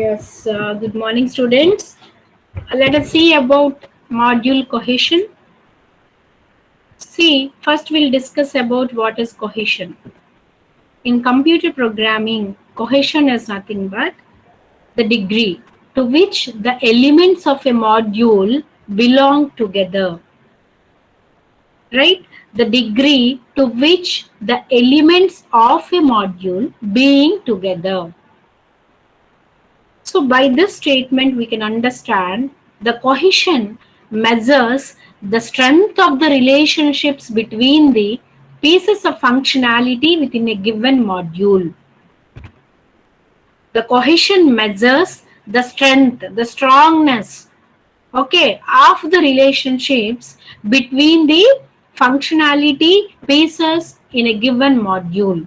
Yes, good morning, students. Let us see about module cohesion. See, first we'll discuss about what is cohesion. In computer programming, cohesion is nothing but the degree to which the elements of a module belong together, right? The degree to which the elements of a module being together. So by this statement, we can understand the cohesion measures the strength of the relationships between the pieces of functionality within a given module. The cohesion measures the strength, the strongness, okay, of the relationships between the functionality pieces in a given module.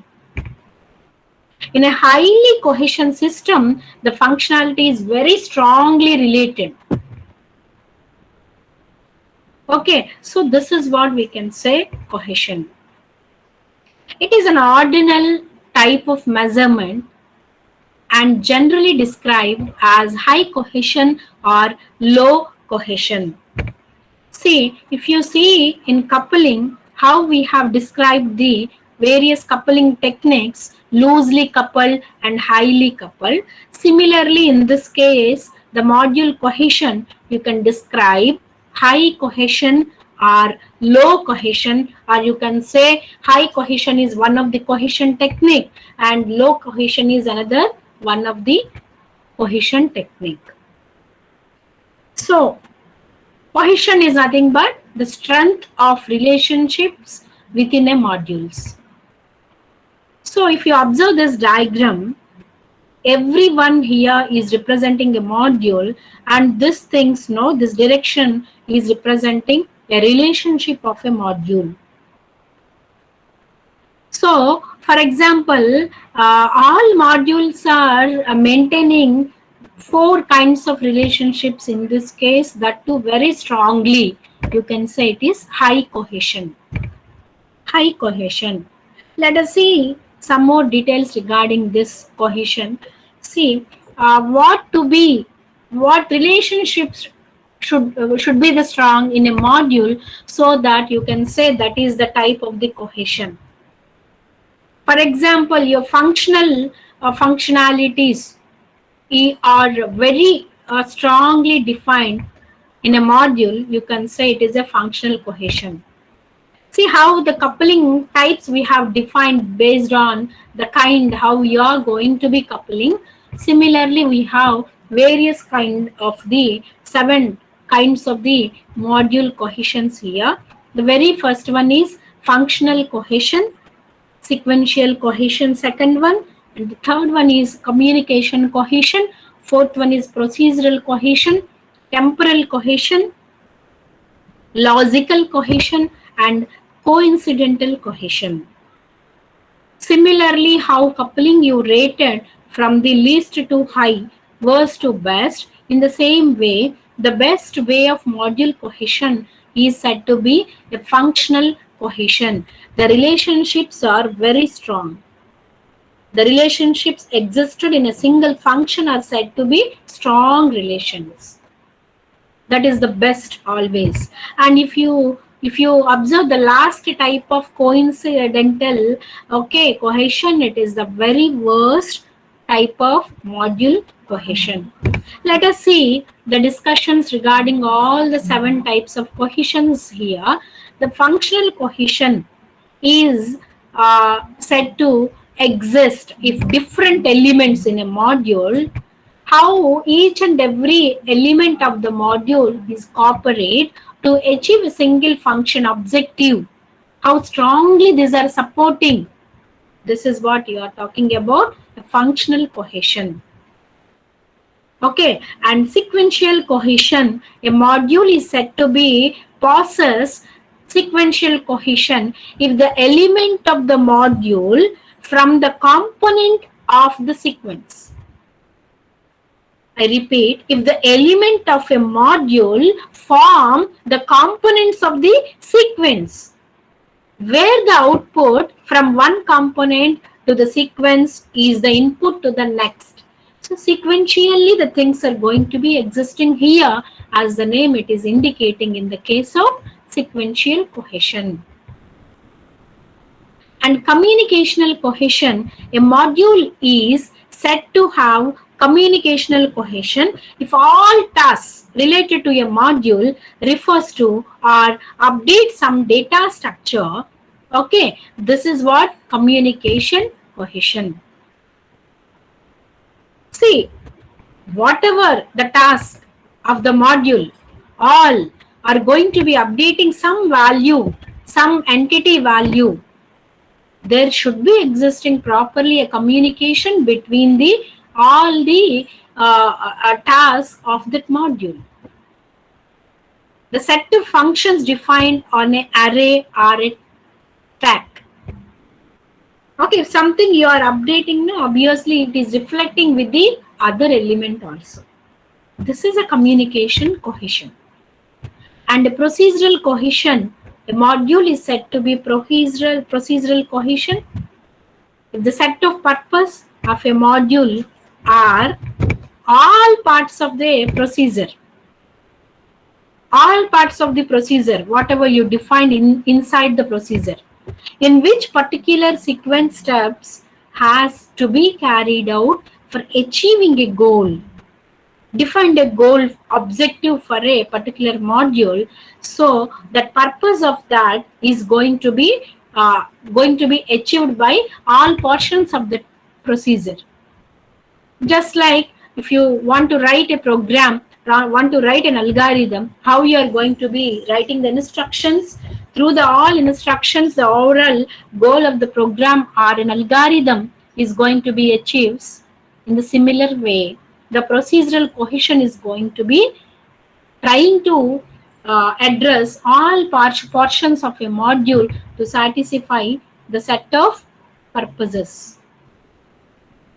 In a highly cohesion system, the functionality is very strongly related. Okay, so this is what we can say cohesion. It is an ordinal type of measurement and generally described as high cohesion or low cohesion. See, if you see in coupling, how we have described the various coupling techniques, loosely coupled and highly coupled. Similarly, in this case, the module cohesion, you can describe high cohesion or low cohesion, or you can say high cohesion is one of the cohesion technique and low cohesion is another one of the cohesion technique. So, cohesion is nothing but the strength of relationships within a modules. So if you observe this diagram, everyone here is representing a module and this things, no, this direction is representing a relationship of a module. So for example, all modules are maintaining four kinds of relationships in this case, that too very strongly. You can say it is high cohesion. High cohesion. Let us see some more details regarding this cohesion. See, what relationships should be the strong in a module, so that you can say that is the type of the cohesion. For example, your functionalities are very strongly defined in a module. You can say it is a functional cohesion. See how the coupling types we have defined based on the kind how you are going to be coupling. Similarly, we have various kind of the 7 kinds of the module cohesions here. The very first one is functional cohesion, sequential cohesion, second one, and the third one is communication cohesion, fourth one is procedural cohesion, temporal cohesion, logical cohesion, and coincidental cohesion. Similarly, how coupling you rated from the least to high, worst to best, in the same way, the best way of module cohesion is said to be a functional cohesion. The relationships are very strong. The relationships existed in a single function are said to be strong relations. That is the best always. And if you observe the last type of coincidental, okay, cohesion, it is the very worst type of module cohesion. Let us see the discussions regarding all the 7 types of cohesions here. The functional cohesion is said to exist if different elements in a module, how each and every element of the module is cooperate to achieve a single function objective, how strongly these are supporting. This is what you are talking about, the functional cohesion. Okay, and sequential cohesion, a module is said to be possess sequential cohesion if the element of the module from the component of the sequence. I repeat, if the element of a module form the components of the sequence, where the output from one component to the sequence is the input to the next. So So sequentially the things are going to be existing here, as the name it is indicating in the case of sequential cohesion. And communicational cohesion, a module is said to have communicational cohesion if all tasks related to a module refers to or update some data structure. Okay, this is what communication cohesion. See, whatever the task of the module, all are going to be updating some value, some entity value. There should be existing properly a communication between the all the tasks of that module. The set of functions defined on an array are a track. Okay, if something you are updating, no, obviously it is reflecting with the other element also. This is a communication cohesion. And a procedural cohesion, a module is said to be procedural cohesion if the set of purpose of a module are all parts of the procedure, whatever you defined inside the procedure, in which particular sequence steps has to be carried out for achieving a goal. Defined a goal objective for a particular module, so that purpose of that is going to be achieved by all portions of the procedure. Just like if you want to write a program, want to write an algorithm, how you are going to be writing the instructions. Through the all instructions, the overall goal of the program or an algorithm is going to be achieved. In the similar way, the procedural cohesion is going to be trying to address all portions of a module to satisfy the set of purposes.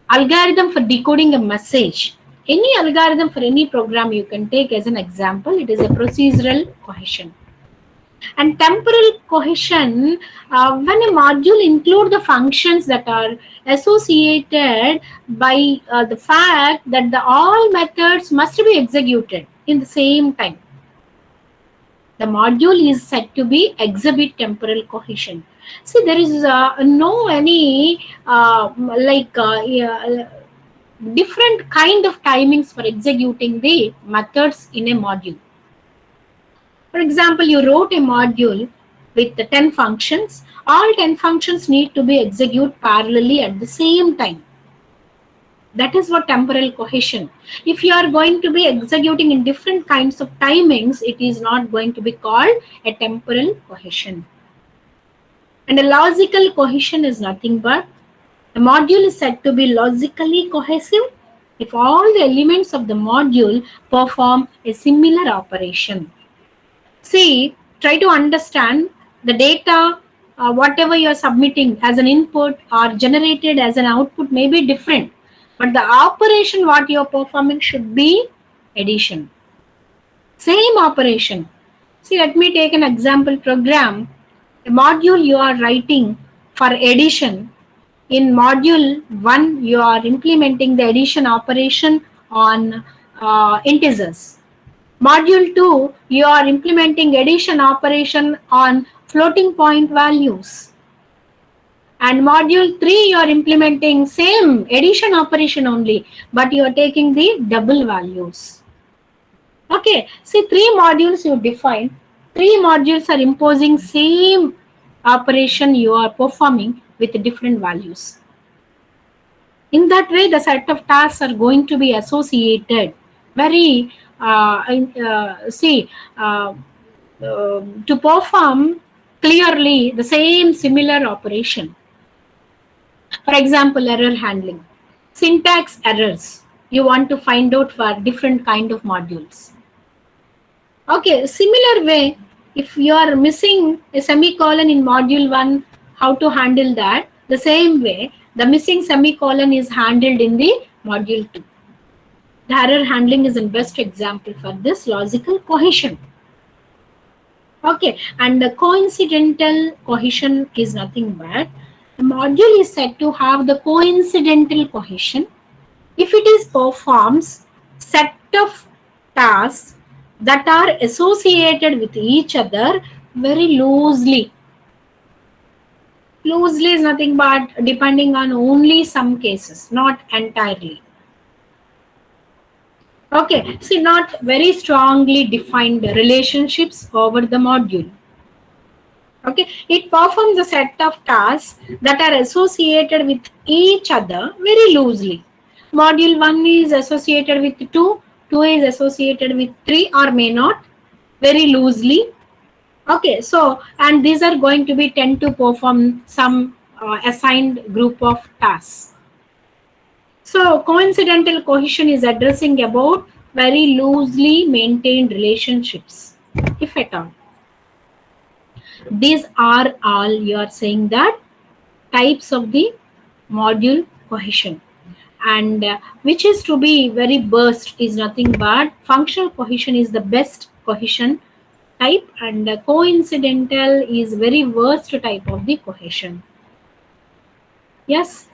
Algorithm for decoding a message. Any algorithm for any program you can take as an example. It is a procedural cohesion. And temporal cohesion, when a module includes the functions that are associated by the fact that the all methods must be executed in the same time. The module is said to be exhibit temporal cohesion. See, there is no any different kind of timings for executing the methods in a module. For example, you wrote a module with the 10 functions. All 10 functions need to be executed parallelly at the same time. That is what temporal cohesion. If you are going to be executing in different kinds of timings, it is not going to be called a temporal cohesion. And a logical cohesion is nothing but the module is said to be logically cohesive if all the elements of the module perform a similar operation. See, try to understand the data, whatever you are submitting as an input or generated as an output may be different, but the operation what you are performing should be addition. Same operation. See, let me take an example program. A module you are writing for addition. In module 1, you are implementing the addition operation on integers. Module 2, you are implementing addition operation on floating point values. And module 3, you are implementing same addition operation only, but you are taking the double values. Okay, see, 3 modules you define. 3 modules are imposing same operation you are performing with different values. In that way, the set of tasks are going to be associated very to perform clearly the same similar operation. For example, error handling, syntax errors you want to find out for different kind of modules. Okay, similar way, if you are missing a semicolon in module 1, how to handle that? The same way, the missing semicolon is handled in the module 2. The error handling is the best example for this logical cohesion. Okay, and the coincidental cohesion is nothing but the module is said to have the coincidental cohesion if it is performs set of tasks that are associated with each other very loosely. Loosely is nothing but depending on only some cases, not entirely. Okay, see, not very strongly defined relationships over the module. Okay, it performs a set of tasks that are associated with each other very loosely. Module 1 is associated with 2 is associated with 3 or may not, very loosely. Okay, so and these are going to be tend to perform some assigned group of tasks. So coincidental cohesion is addressing about very loosely maintained relationships, if at all. These are all you are saying that types of the module cohesion, and which is to be very burst is nothing but functional cohesion is the best cohesion type, and coincidental is very worst type of the cohesion. Yes.